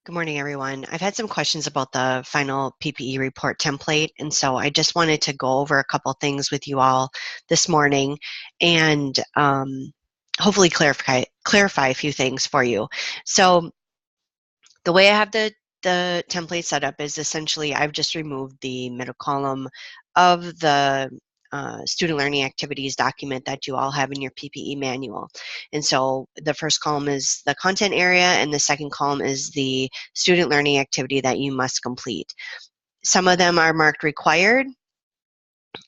Good morning, everyone. I've had some questions about the final PPE report template, and so I just wanted to go over a couple things with you all this morning and hopefully clarify a few things for you. So the way I have the template set up is essentially I've just removed the middle column of the student learning activities document that you all have in your PPE manual. And so the first column is the content area and the second column is the student learning activity that you must complete. Some of them are marked required,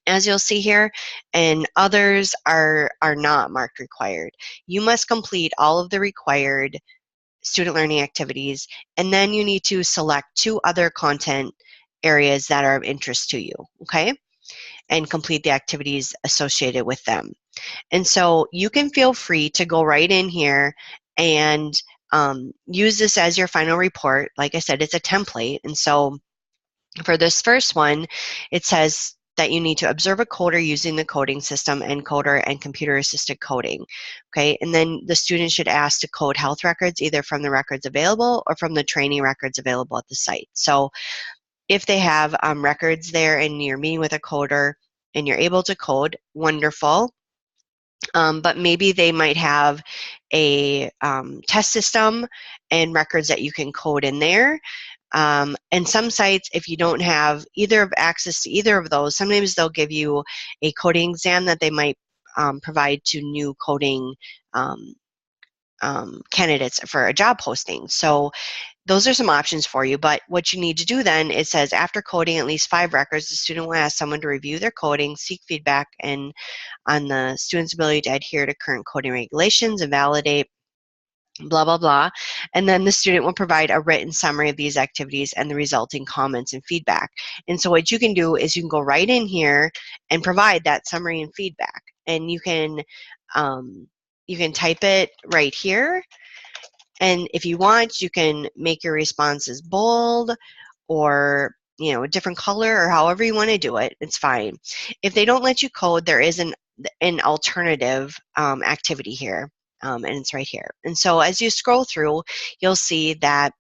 as you'll see here, and others are not marked required. You must complete all of the required student learning activities, and then you need to select 2 other content areas that are of interest to you, okay? And complete the activities associated with them. And so you can feel free to go right in here and use this as your final report. Like I said, it's a template. And so for this first one, it says that you need to observe a coder using the coding system, encoder, and computer-assisted coding. Okay, and then the student should ask to code health records either from the records available or from the training records available at the site. So if they have records there and you're meeting with a coder and you're able to code, wonderful. But maybe they might have a test system and records that you can code in there. And some sites, if you don't have access to either of those, sometimes they'll give you a coding exam that they might provide to new coding candidates for a job posting. So those are some options for you, but what you need to do then, it says after coding at least 5 records, the student will ask someone to review their coding, seek feedback and on the student's ability to adhere to current coding regulations and validate blah, blah, blah. And then the student will provide a written summary of these activities and the resulting comments and feedback. And so what you can do is you can go right in here and provide that summary and feedback. And you can type it right here. And if you want, you can make your responses bold or a different color or however you want to do it. It's fine. If they don't let you code, there is an alternative activity here. And it's right here. And so as you scroll through, you'll see that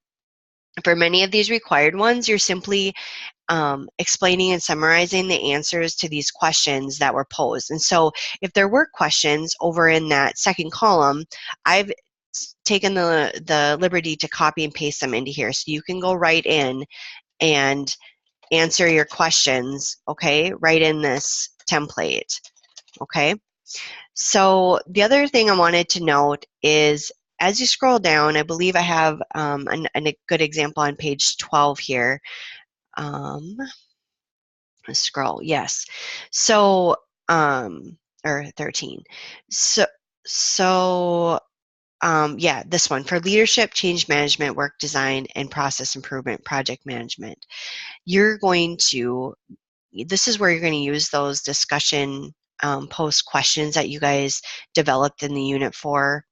for many of these required ones, you're simply explaining and summarizing the answers to these questions that were posed. And so if there were questions over in that second column, I've taken the liberty to copy and paste them into here. So you can go right in and answer your questions, okay, right in this template, okay? So the other thing I wanted to note is as you scroll down, I believe I have a good example on page 12 here. Scroll, yes. So, or 13. Yeah, this one for leadership, change management, work design, and process improvement, project management. This is where you're going to use those discussion post questions that you guys developed in the Unit 4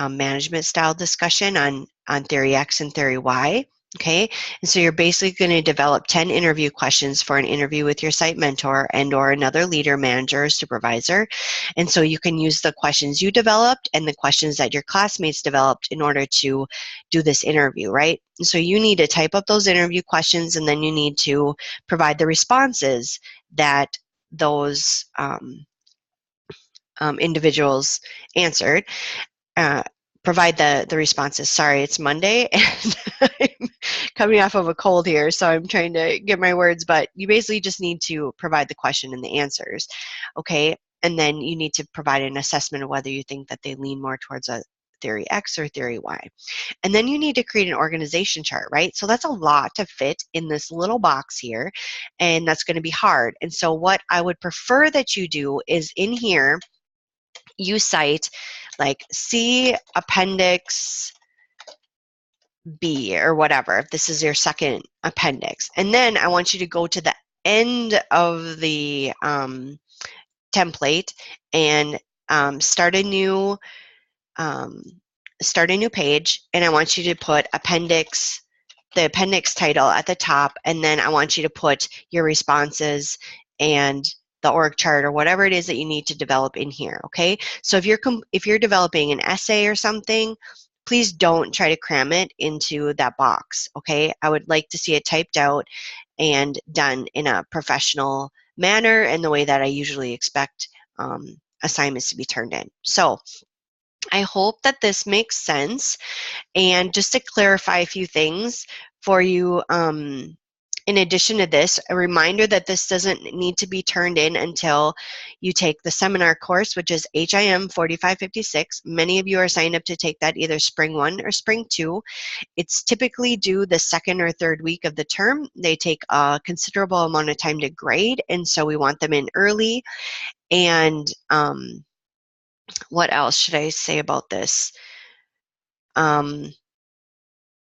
management style discussion on Theory X and Theory Y. Okay, and so you're basically going to develop 10 interview questions for an interview with your site mentor and or another leader, manager, or supervisor. And so you can use the questions you developed and the questions that your classmates developed in order to do this interview, right? And so you need to type up those interview questions and then you need to provide the responses that those individuals answered. Provide the responses. Sorry, it's Monday and I'm coming off of a cold here, so I'm trying to get my words, but you basically just need to provide the question and the answers, okay? And then you need to provide an assessment of whether you think that they lean more towards a Theory X or Theory Y. And then you need to create an organization chart, right? So that's a lot to fit in this little box here, and that's going to be hard. And so what I would prefer that you do is in here, you cite like C Appendix B or whatever, if this is your second appendix. And then I want you to go to the end of the template and start a new page, and I want you to put the appendix title at the top, and then I want you to put your responses and the org chart or whatever it is that you need to develop in here, okay? So if you're developing an essay or something, please don't try to cram it into that box, okay? I would like to see it typed out and done in a professional manner and the way that I usually expect assignments to be turned in. So I hope that this makes sense. And just to clarify a few things for you, in addition to this, a reminder that this doesn't need to be turned in until you take the seminar course, which is HIM 4556. Many of you are signed up to take that either spring 1 or spring 2. It's typically due the second or third week of the term. They take a considerable amount of time to grade, and so we want them in early. And what else should I say about this?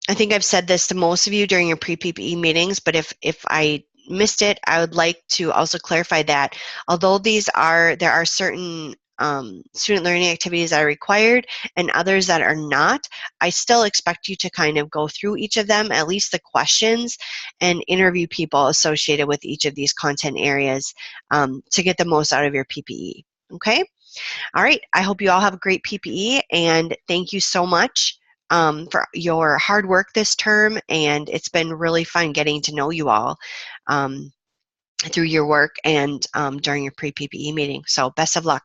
I think I've said this to most of you during your pre-PPE meetings, but if I missed it, I would like to also clarify that although there are certain student learning activities that are required and others that are not, I still expect you to kind of go through each of them, at least the questions, and interview people associated with each of these content areas to get the most out of your PPE. Okay? All right, I hope you all have a great PPE, and thank you so much for your hard work this term, and it's been really fun getting to know you all through your work and during your pre-PPE meeting. So best of luck.